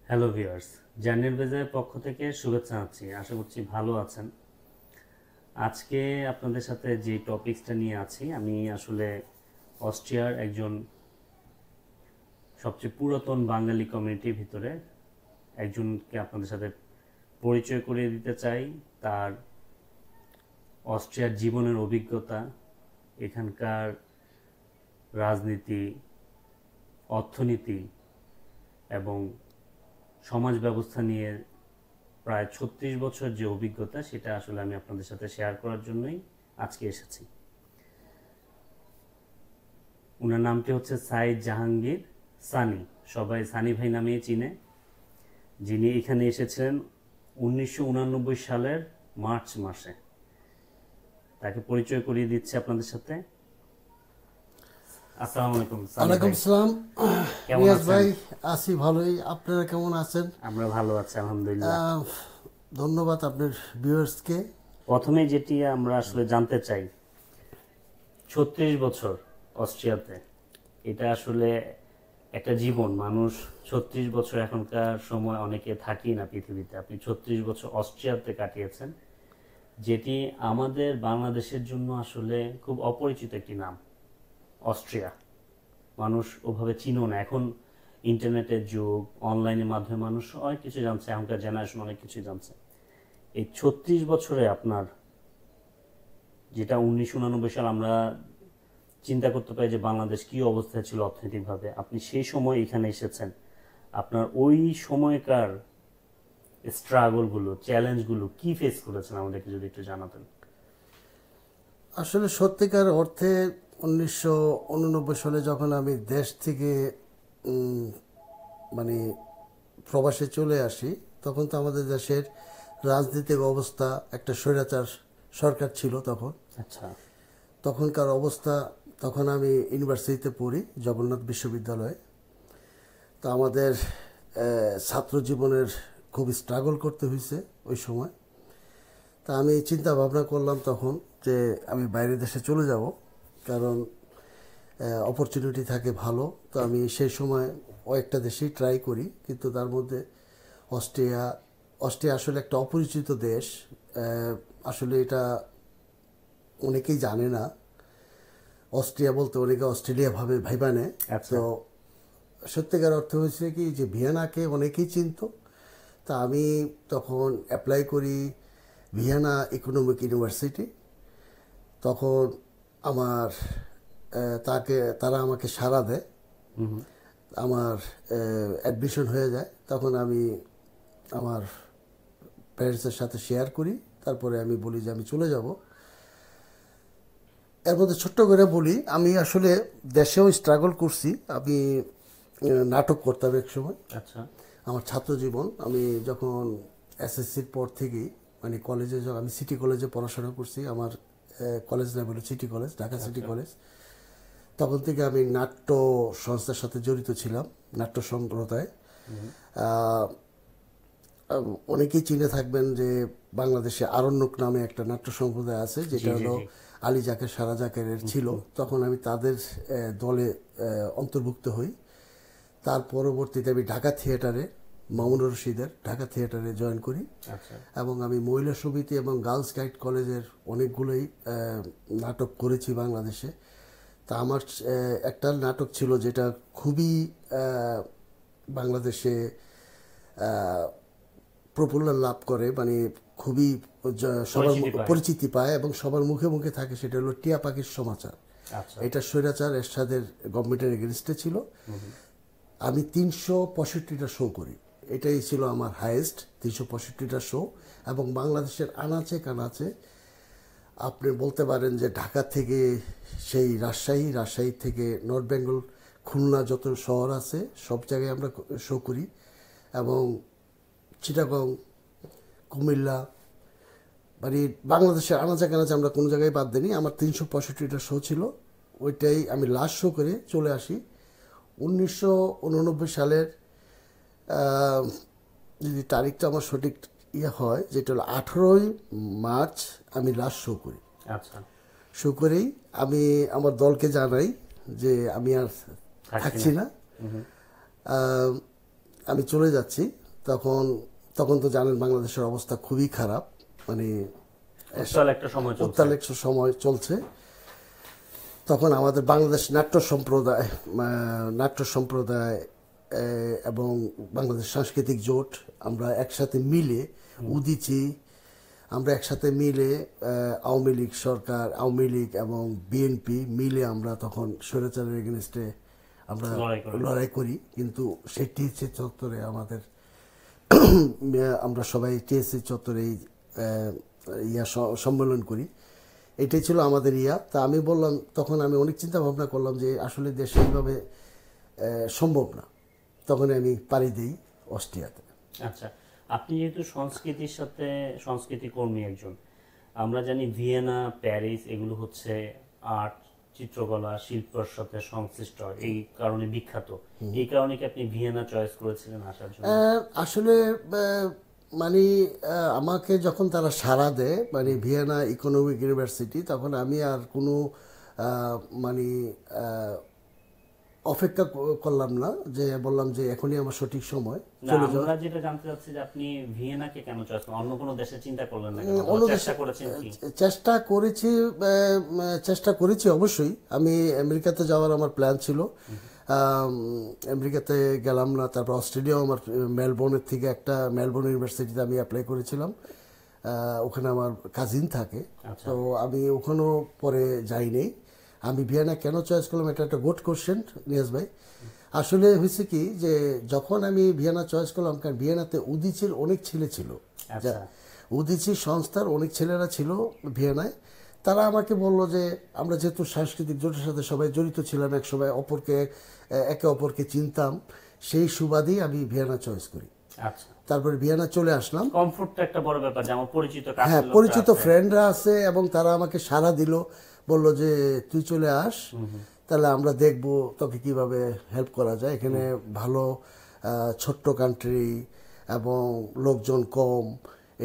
Hello viewers, জার্নির বেজের পক্ষ থেকে শুভেচ্ছা জানাচ্ছি। আশা করছি ভালো আছেন। আজকে আপনাদের সাথে যে টপিকসটা নিয়ে আছি, আমি আসলে অস্ট্রিয়ার একজন সবচেয়ে পুরাতন বাঙালি কমিউনিটির ভিতরে একজনকে আপনাদের সাথে পরিচয় করিয়ে দিতে চাই। তার অস্ট্রিয়ার জীবনের অভিজ্ঞতা, এখানকার রাজনীতি, অর্থনীতি এবং সমাজ ব্যবস্থা নিয়ে প্রায় ৩৬ বছর যে অভিজ্ঞতা, সেটা আসলে আমি আপনাদের সাথে শেয়ার করার জন্যই আজকে এসেছি। ওনার নামটি হচ্ছে সাইদ জাহাঙ্গীর সানি, সবাই সানি ভাই নামেই চিনে। যিনি এখানে এসেছিলেন ১৯৮৯ সালের মার্চ মাসে। তাকে পরিচয় করিয়ে দিচ্ছি আপনাদের সাথে। আসসালামু আলাইকুম সানি ওয়ালাইকুম ভাই, আসসালাম। কেমন রিয়াজ আছেন? ভাই, আছি ভালোই। আপনারা কেমন আছেন? আমরা ভালো আছি আলহামদুলিল্লাহ। ধন্যবাদ আপনার ভিউয়ার্সকে। প্রথমে যেটি আমরা আসলে জানতে চাই, ৩৬ বছর অস্ট্রিয়াতে, এটা আসলে একটা জীবন। মানুষ ৩৬ বছর, এখনকার সময় অনেকে থাকি না পৃথিবীতে। আপনি ৩৬ বছর অস্ট্রিয়াতে কাটিয়েছেন, যেটি আমাদের বাংলাদেশের জন্য আসলে খুব অপরিচিত একটি নাম। অস্ট্রিয়া মানুষ ওভাবে চিনো না। এখন ইন্টারনেটের যুগ, অনলাইনের মাধ্যমে মানুষ অনেক কিছু জানছে, এখনকার জেনারেশন অনেক কিছু জানছে। এই ৩৬ বছরে আপনার, যেটা ১৯৮৯ সাল আমরা চিন্তা করতে পারি যে বাংলাদেশ কী অবস্থায় ছিল অর্থনৈতিকভাবে, আপনি সেই সময় এখানে এসেছেন। আপনার ওই সময়কার স্ট্রাগলগুলো, চ্যালেঞ্জগুলো কি ফেস করেছেন, আমাদেরকে যদি একটু জানাতেন। আসলে সত্যিকার অর্থে ১৯৮৯ সালে যখন আমি দেশ থেকে উম, মানে প্রবাসে চলে আসি, তখন তো আমাদের দেশের রাজনৈতিক অবস্থা, একটা স্বৈরাচার সরকার ছিল তখন। আচ্ছা। তখনকার অবস্থা, তখন আমি ইউনিভার্সিটিতে পড়ি, জগন্নাথ বিশ্ববিদ্যালয়ে। তো আমাদের ছাত্র জীবনের খুব স্ট্রাগল করতে হয়েছে ওই সময়। তা আমি চিন্তা ভাবনা করলাম তখন যে আমি বাইরের দেশে চলে যাব, কারণ অপরচুনিটি থাকে ভালো। তো আমি সেই সময় কয়েকটা দেশেই ট্রাই করি, কিন্তু তার মধ্যে অস্ট্রিয়া অস্ট্রিয়া আসলে একটা অপরিচিত দেশ। আসলে এটা অনেকেই জানে না। অস্ট্রিয়া বলতে অনেকে অস্ট্রেলিয়া ভাবে ভাইবা নেয়। আচ্ছা। তো সত্যিকার অর্থ হয়েছে কি, যে ভিয়েনাকে অনেকেই চিনত। তা আমি তখন অ্যাপ্লাই করি ভিয়েনা ইকোনমিক ইউনিভার্সিটি। তখন আমার তারা আমাকে সাড়া দেয়, আমার অ্যাডমিশন হয়ে যায়। তখন আমি আমার প্যারেন্টসের সাথে শেয়ার করি, তারপরে আমি বলি যে আমি চলে যাব। এর মধ্যে ছোট্ট করে বলি, আমি আসলে দেশেও স্ট্রাগল করছি। আমি নাটক করতাম এক সময়। আচ্ছা। আমার ছাত্র জীবন, আমি যখন এসএসসির পর থেকেই, মানে কলেজে, যখন আমি সিটি কলেজে পড়াশোনা করছি, আমার কলেজ নাম হলো city college, Dhaka city college. তখন থেকে আমি নাট্য সংস্থার সাথে জড়িত ছিলাম, নাট্য সম্প্রদায়। অনেকেই চিনে থাকবেন যে বাংলাদেশে আরণ্যক নামে একটা নাট্য সম্প্রদায় আছে, যেটা হলো আলী জাকের, সারা জাকেরের ছিল। তখন আমি তাদের দলে অন্তর্ভুক্ত হই। তার পরবর্তীতে আমি ঢাকা থিয়েটারে, মামুনুর রশিদের ঢাকা থিয়েটারে জয়েন করি। এবং আমি মহিলা সমিতি এবং গার্লস গাইড কলেজের অনেকগুলোই নাটক করেছি বাংলাদেশে। তা আমার একটা নাটক ছিল যেটা খুবই বাংলাদেশে পপুলার লাভ করে, মানে খুবই সবার পরিচিতি পায় এবং সবার মুখে মুখে থাকে। সেটা হলো টিয়া পাখির সমাচার। এটা স্বৈরাচার এরশাদের গভর্নমেন্টের এগেনস্টে ছিল। আমি ৩৬৫টা শো করি, এটাই ছিল আমার হাইয়েস্ট, ৩৬৫টা শো। এবং বাংলাদেশের আনাচে কানাচে, আপনি বলতে পারেন যে ঢাকা থেকে সেই রাজশাহী থেকে নর্থ বেঙ্গল, খুলনা, যত শহর আছে সব জায়গায় আমরা শো করি। এবং চিটাগং, কুমিল্লা, মানে বাংলাদেশের আনাচে কানাচে আমরা কোনো জায়গায় বাদ দিইনি। আমার ৩৬৫টা শো ছিল, ওইটাই আমি লাস্ট শো করে চলে আসি। ১৯৮৯ সালের যদি তারিখটা আমার সঠিক হয়, যেটা হলো ১৮ই মার্চ আমি লাস্ট শো করি। আচ্ছা। শো করেই আমি আমার দলকে জানাই যে আমি আর থাকছি না। আমি চলে যাচ্ছি, তখন তখন তো জানেন বাংলাদেশের অবস্থা খুবই খারাপ, মানে উত্তাল একটা সময় চলছে। তখন আমাদের বাংলাদেশ নাট্য সম্প্রদায় এবং বাংলাদেশ সাংস্কৃতিক জোট আমরা একসাথে মিলে উদিচি, আমরা একসাথে মিলে আওয়ামী লীগ সরকার, আওয়ামী লীগ এবং বিএনপি মিলে আমরা তখন স্বৈরাচারের এগেনস্টে আমরা লড়াই করি। কিন্তু সেই টিএসসি চত্বরে আমরা সবাই টিএসসি চত্বরে সম্মেলন করি। এটাই ছিল আমাদের তা আমি বললাম, তখন আমি অনেক চিন্তা ভাবনা করলাম যে আসলে দেশে এইভাবে সম্ভব না। তখন আমি পাড়ি দিই অস্ট্রিয়াতে। আচ্ছা, আপনি যেহেতু সংস্কৃতি কর্মী একজন, আমরা জানি ভিয়েনা, প্যারিস এগুলো হচ্ছে আর্ট, চিত্রকলা, শিল্পের সাথে সংশ্লিষ্ট, এই কারণে বিখ্যাত। এই কারণে কি আপনি ভিয়েনা চয়েস করেছিলেন আসার জন্য? আসলে মানে আমাকে যখন তারা সাড়া দেয়, মানে ভিয়েনা ইকোনমিক ইউনিভার্সিটি, তখন আমি আর কোনো মানে অপেক্ষা করলাম না, যে বললাম যে এখনই আমার সঠিক সময় চলে যাওয়া। আমরা যেটা জানতে চাচ্ছি যে আপনি ভিয়েনাকে কেন চয়েস করলেন, অন্য কোনো দেশে চিন্তা করলেন না? চেষ্টা করেছি অবশ্যই। আমি আমেরিকাতে যাওয়ার আমার প্ল্যান ছিল, আমেরিকাতে গেলাম না। তারপর অস্ট্রেলিয়াও আমার মেলবোর্ন ইউনিভার্সিটিতে আমি অ্যাপ্লাই করেছিলাম, ওখানে আমার কাজিন থাকে। তো আমি ওখানেও পরে যাইনি। আমি ভিয়েনা কেন চয়েস করলাম, এটা একটা গুড কোশ্চেন নিয়াজ ভাই। আসলে হয়েছে কি, যে যখন আমি ভিয়েনা চয়েস করলাম, কারণ ভিয়েনাতে উদিচির অনেক ছেলে ছিল, উদিচি সংস্থার অনেক ছেলেরা ছিল ভিয়েনায়। তারা আমাকে বলল যে আমরা যেহেতু সাংস্কৃতিক জোটের সাথে সবাই জড়িত ছিলাম, একসময় একে অপরকে চিনতাম, সেই সুবাদেই আমি ভিয়েনা চয়েস করি। তারপরে ভিয়েনা চলে আসলাম। কমফোর্টটা একটা বড় ব্যাপার, যেমন পরিচিত ফ্রেন্ডরা আছে এবং তারা আমাকে সাড়া দিল, বলল যে তুই চলে আস, তাহলে আমরা দেখব তোকে কিভাবে হেল্প করা যায়। এখানে ভালো ছোট্ট কান্ট্রি এবং লোকজন কম,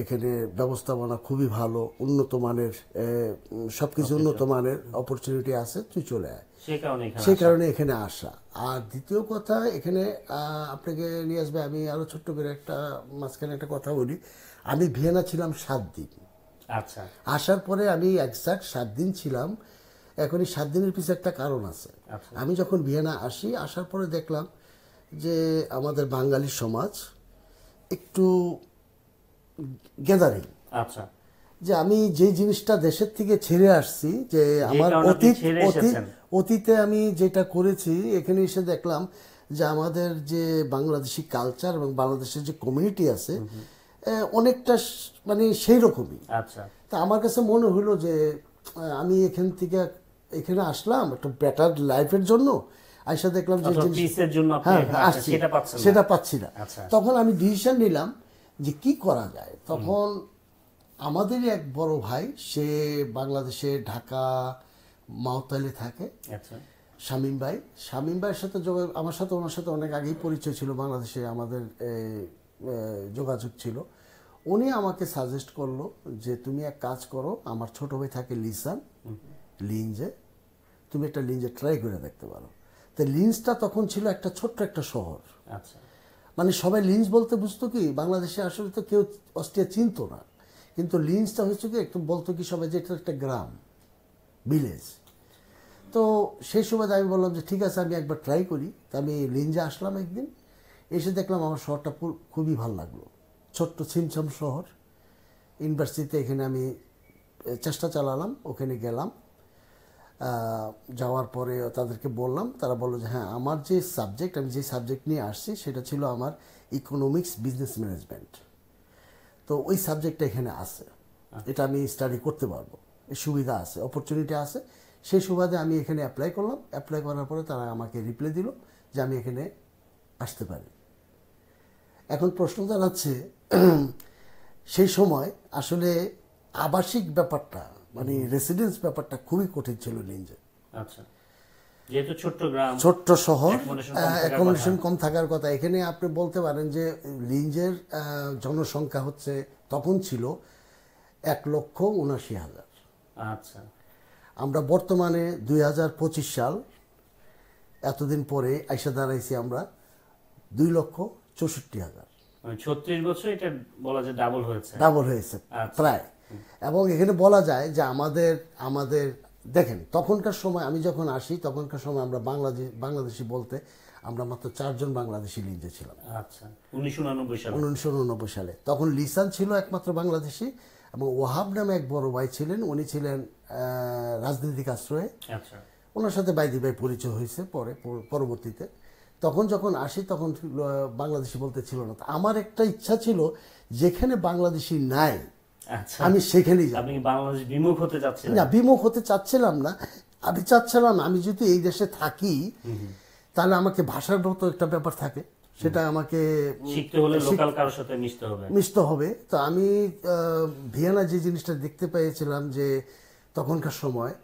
এখানে ব্যবস্থাপনা খুবই ভালো, উন্নত মানের, সবকিছু উন্নত মানের অপরচুনিটি আছে, তুই চলে আয়। সেই কারণে এখানে আসা। আর দ্বিতীয় কথা, এখানে আপনাকে নিয়ে আসবে, আমি আরো ছোট্ট করে মাঝখানে একটা কথা বলি। আমি ভিয়েনা ছিলাম 7 দিন। আচ্ছা, আসার পরে আমি এক্সাক্ট 7 দিন ছিলাম। এখন এই 7 দিনের পিছনে একটা কারণ আছে। আমি যখন ভিয়েনা আসার পরে দেখলাম যে আমাদের বাঙালি সমাজ একটু গ্যাদারিং। আচ্ছা, যে আমি যে জিনিসটা দেশের থেকে ছেড়ে আসছি, যে আমার অতীতে আমি যেটা করেছি, এখানে এসে দেখলাম যে আমাদের যে বাংলাদেশি কালচার এবং বাংলাদেশের যে কমিউনিটি আছে, অনেকটা মানে সেই রকমই। আচ্ছা, তা আমার কাছে মনে হলো যে আমি এখানে আসলাম একটা বেটার লাইফের জন্য, আইসা দেখলাম যে সেটা পাচ্ছি না। তখন আমি ডিসিশন নিলাম যে কি করা যায়। তখন আমাদেরই এক বড় ভাই, সে বাংলাদেশে ঢাকা মাওতালে থাকে, শামীম ভাইয়ের সাথে ওনার সাথে অনেক আগেই পরিচয় ছিল, বাংলাদেশে আমাদের যোগাযোগ ছিল। উনি আমাকে সাজেস্ট করলো যে তুমি এক কাজ করো, আমার ছোট ভাই থাকে লিঞ্জে, তুমি একটা লিঞ্জে ট্রাই করে দেখতে পারো। তো লিঞ্জটা তখন ছিল একটা ছোট্ট একটা শহর। আচ্ছা, মানে সবাই লিঞ্জ বলতে বুঝতো কি, বাংলাদেশে আসলে তো কেউ অস্ট্রিয়া চিনতো না, কিন্তু লিঞ্জটা হচ্ছে কি একটু বলতো কি সবাই যে এটা একটা গ্রাম, ভিলেজ। তো সেই সময় আমি বললাম যে ঠিক আছে, আমি একবার ট্রাই করি। তা আমি লিঞ্জে আসলাম একদিন, এসে দেখলাম আমার শহরটা খুবই ভালো লাগলো। ছোট্ট ছিমছাম শহর। ইউনিভার্সিটিতে এখানে আমি চেষ্টা চালালাম, ওখানে গেলাম। যাওয়ার পরে তাদেরকে বললাম, তারা বললো যে হ্যাঁ, আমার যে সাবজেক্ট, আমি যে সাবজেক্ট নিয়ে আসছি সেটা ছিল আমার ইকোনমিক্স বিজনেস ম্যানেজমেন্ট। তো ওই সাবজেক্টটা এখানে আছে, এটা আমি স্টাডি করতে পারবো, এই সুবিধা আছে, অপরচুনিটি আছে। সেই সুবাদে আমি এখানে অ্যাপ্লাই করলাম। অ্যাপ্লাই করার পরে তারা আমাকে রিপ্লাই দিল যে আমি এখানে আসতে পারি। এখন প্রশ্ন দাঁড়াচ্ছে, সেই সময় আসলে আবাসিক ব্যাপারটা, মানে রেসিডেন্স ব্যাপারটা খুবই কঠিন ছিল লিঞ্জে। আচ্ছা, যেহেতু ছোট্ট শহর, অ্যাকোমোডেশন কম থাকার কথা। এখানে আপনি বলতে পারেন যে লিঞ্জের জনসংখ্যা হচ্ছে তখন ছিল 1,79,000। আচ্ছা, আমরা বর্তমানে 2025 সাল, এতদিন পরে আইসা দাঁড়াইছি আমরা 64,000। মানে 36 বছর এটা বলা যায় ডাবল হয়েছে। ডাবল হয়েছে প্রায়। এবং এখানে বলা যায় যে আমাদের আমাদের দেখেন তখনকার সময় আমি যখন আসি তখনকার সময় আমরা বাংলাদেশি বলতে আমরা মাত্র 4 জন বাংলাদেশি লিঞ্জে ছিলাম। আচ্ছা, 1999 সালে। 1999 সালে তখন লিসান ছিল একমাত্র বাংলাদেশি এবং ওয়াহাব নামে এক বড় ভাই ছিলেন, উনি ছিলেন রাজনৈতিক আশ্রয়ে। আচ্ছা, ওনার সাথে বাইদি ভাই পরিচয় হয়েছে পরবর্তীতে। তখন যখন আসি তখন বাংলাদেশি বলতে ছিল না। আমার একটা ইচ্ছা ছিল যেখানে বাংলাদেশি নাই আচ্ছা, আমি সেখানেই যাব। আপনি বাংলাদেশ বিমুখ হতে যাচ্ছেন? না, বিমুখ হতে চাচ্ছিলাম না। আমি চাচ্ছিলাম আমি যদি এই দেশে থাকি তাহলে আমাকে ভাষার মতো একটা ব্যাপার থাকে, সেটা আমাকে শিখতে হলে লোকাল কারোর সাথে মিশতে হবে। তো আমি ভিয়েনা যে জিনিসটা দেখতে পেয়েছিলাম যে তখনকার সময়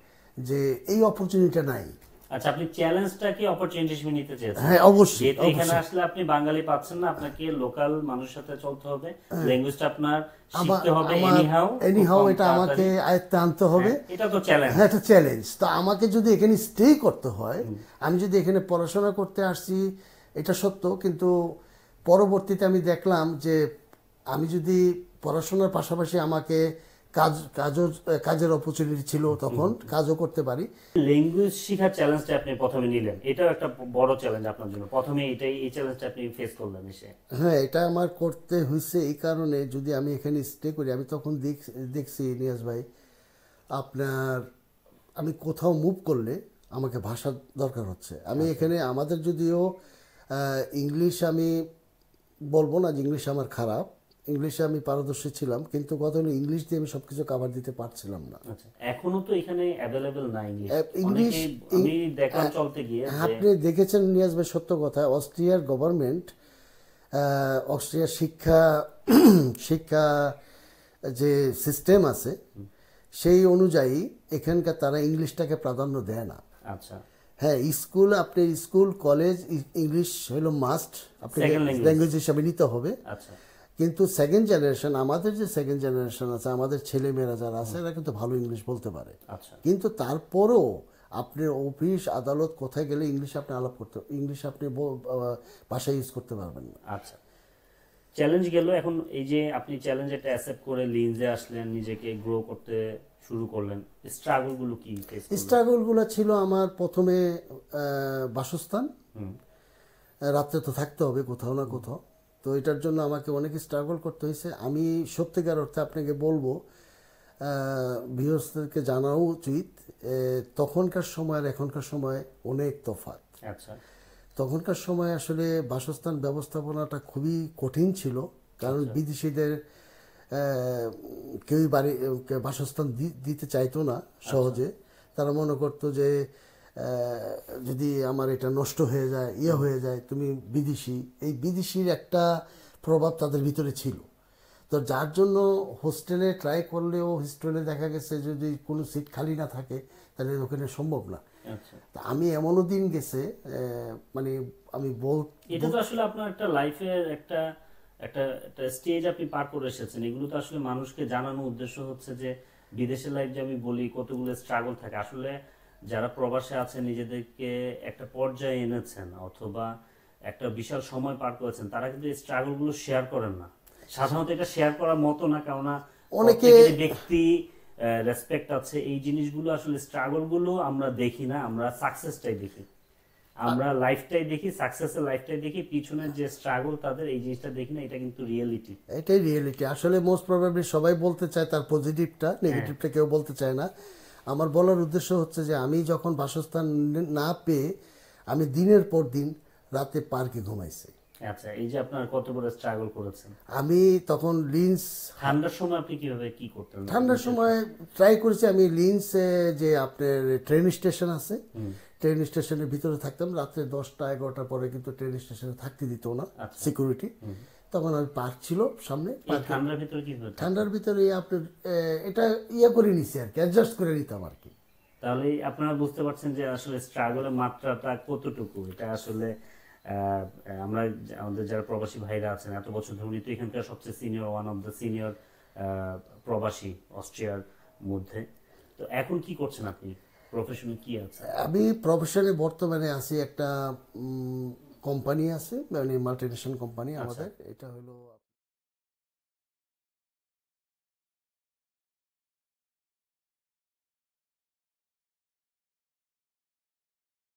যে এই অপরচুনিটিটা নাই। আচ্ছা, আপনি চ্যালেঞ্জটা কি অপরচুনিটি হিসেবে নিতে চেয়েছেন? হ্যাঁ, অবশ্যই। যেহেতু এখানে আসলে আপনি বাঙালি পাচ্ছেন না, আপনাকে লোকাল মানুষের সাথে চলতে হবে, ল্যাঙ্গুয়েজটা আপনার শিখতে হবে এনিহাউ, এটা আমাকে আয়ত্তে আনতে হবে। এটা তো চ্যালেঞ্জ। হ্যাঁ, এটা চ্যালেঞ্জ। তো আমাকে যদি এখানে স্টে করতে হয়, আমি যদি এখানে পড়াশোনা করতে আসছি এটা সত্য, কিন্তু পরবর্তীতে আমি দেখলাম যে আমি যদি পড়াশোনার পাশাপাশি আমাকে কাজের অপরচুনিটি ছিল, তখন কাজও করতে পারি। ল্যাঙ্গুয়েজ শেখার চ্যালেঞ্জটা আপনি প্রথমে নিলেন, এটাও একটা বড় চ্যালেঞ্জ আপনার জন্য। প্রথমে এই চ্যালেঞ্জটা আপনি ফেস করলেন এসে? হ্যাঁ, এটা আমার করতে হয়েছে এই কারণে, যদি আমি এখানে স্টে করি, আমি তখন দেখছি নিয়াজ ভাই আপনার আমি কোথাও মুভ করলে আমাকে ভাষার দরকার হচ্ছে। আমি এখানে আমাদের যদিও ইংলিশ, আমি বলবো না যে ইংলিশ আমার খারাপ, ইংলিশে আমি পারদর্শী ছিলাম, কিন্তু কথা হলো ইংলিশ দিয়ে আমি সবকিছু কভার দিতে পারছিলাম না। আচ্ছা, এখনো তো এখানে অ্যাভেলেবল না ইংলিশ। আমি দেখলাম চলতে গিয়ে, আপনি দেখেছেন নিয়াজ ভাই, সত্য কথা, অস্ট্রিয়ার গভর্নমেন্ট, অস্ট্রিয়ার শিক্ষা যে সিস্টেম আছে সেই অনুযায়ী এখানকার তারা ইংলিশটাকে প্রাধান্য দেয় না। আচ্ছা, হ্যাঁ, আপনি স্কুল কলেজ ইংলিশ হলো মাস্ট, আপনি ল্যাঙ্গুয়েজ হিসাবে নিতে হবে। আচ্ছা, কিন্তু সেকেন্ড জেনারেশন, আমাদের যে সেকেন্ড জেনারেশন আছে, আমাদের ছেলেমেয়েরা যারা আছে, এরা কিন্তু ভালো ইংলিশ বলতে পারে। আচ্ছা, কিন্তু তারপরেও আপনি অফিস আদালত কোথায় গেলে ইংলিশ আপনি ইংলিশ আপনি ভাষা ইউজ করতে পারবেন না। আচ্ছা, চ্যালেঞ্জ গেল। এখন এই যে আপনি চ্যালেঞ্জ এটা অ্যাকসেপ্ট করে লিঞ্জে আসলেন, নিজেকে গ্রো করতে শুরু করলেন, স্ট্রাগলগুলো কি ফেস করলেন? স্ট্রাগলগুলো ছিল আমার প্রথমে বাসস্থান, রাত্রে তো থাকতে হবে কোথাও না কোথাও, তো এটার জন্য আমাকে অনেক স্ট্রাগল করতে হয়েছে। আমি সত্যিকার অর্থে আপনাকে বলবো, ভিউয়ার্সদেরকে জানাও উচিত, তখনকার সময় আর এখনকার সময় অনেক তফাৎ। আচ্ছা, তখনকার সময় আসলে বাসস্থান ব্যবস্থাপনাটা খুবই কঠিন ছিল, কারণ বিদেশিদের কেউই বাসস্থান দিতে চাইতো না সহজে। তারা মনে করতো যে যদি আমার এটা নষ্ট হয়ে যায়, হয়ে যায়, তুমি বিদেশি, এই বিদেশির একটা প্রভাব তাদের ভিতরে ছিল। তো যার জন্য হোস্টেলে ট্রাই করলেও হোস্টেলে দেখা গেছে যদি কোনো সিট খালি না থাকে তাহলে ওখানে সম্ভব না। তা আমি এমনও দিন গেছে, মানে আমি এটা তো আসলে আপনার একটা লাইফের একটা একটা একটা স্টেজ আপনি পার করে এসেছেন। এগুলো তো আসলে মানুষকে জানানোর উদ্দেশ্য হচ্ছে যে বিদেশের লাইফ যে আমি বলি কতগুলো স্ট্রাগল থাকে। আসলে যারা প্রবাসে আছেন, নিজেদেরকে একটা পর্যায়ে এনেছেন অথবা একটা বিশাল সময় পার করেছেন, তারা কিন্তু এই স্ট্রাগলগুলো শেয়ার করেন না। সাধারণত এটা শেয়ার করার মতো না, কেননা অনেকে ব্যক্তি রেসপেক্ট আছে, এই জিনিসগুলো আসলে স্ট্রাগলগুলো আমরা দেখি না, আমরা সাকসেসটাই দেখি, আমরা লাইফটাই দেখি, সাকসেসের লাইফটাই দেখি, পিছনের যে স্ট্রাগল তাদের এই জিনিসটা দেখি না। এটা কিন্তু রিয়েলিটি, এটাই রিয়েলিটি। আসলে মোস্ট প্রবাবলি সবাই বলতে চায় তার পজিটিভটা, নেগেটিভটা কেউ বলতে চায় না। আমার বলার উদ্দেশ্য হচ্ছে যে আমি যখন বাসস্থান না পেয়ে আমি দিনের পর দিন রাতে পার্কে ঘুমাইছি। আচ্ছা, এই যে আপনার কত বড় স্ট্রাগল করেছেন। আমি তখন লিন্স, ঠান্ডার সময় আপনি কিভাবে কি করতেন? ঠান্ডার সময় ট্রাই করেছি আমি লিন্সে, যে আপনার ট্রেন স্টেশন আছে, ট্রেন স্টেশনের ভিতরে থাকতাম। রাত্রে 10টা 11টার পরে কিন্তু ট্রেন স্টেশনে থাকতে দিত না সিকিউরিটি। তখন আমি পার্ক ছিল সামনে, ঠান্ডার ভিতরে কি হতো? ঠান্ডার ভিতরে আপনার এটা করে নিছি আর কি, অ্যাডজাস্ট করে নিতাম আর কি। তাহলে আপনারা বুঝতে পারছেন যে আসলে স্ট্রাগলের মাত্রাটা কতটুকু। এটা আসলে আমরা আমাদের যারা প্রবাসী ভাইরা আছেন, এত বছর ধরে তো এখানকার সবচেয়ে senior, one of the senior প্রবাসী অস্ট্রিয়ার মধ্যে। তো এখন কি করছেন আপনি? প্রফেশনে কি আছে? আমি প্রফেশনে বর্তমানে আছি একটা কোম্পানি আছে, মানে মাল্টিনেশনাল কোম্পানি আমাদের। এটা হলো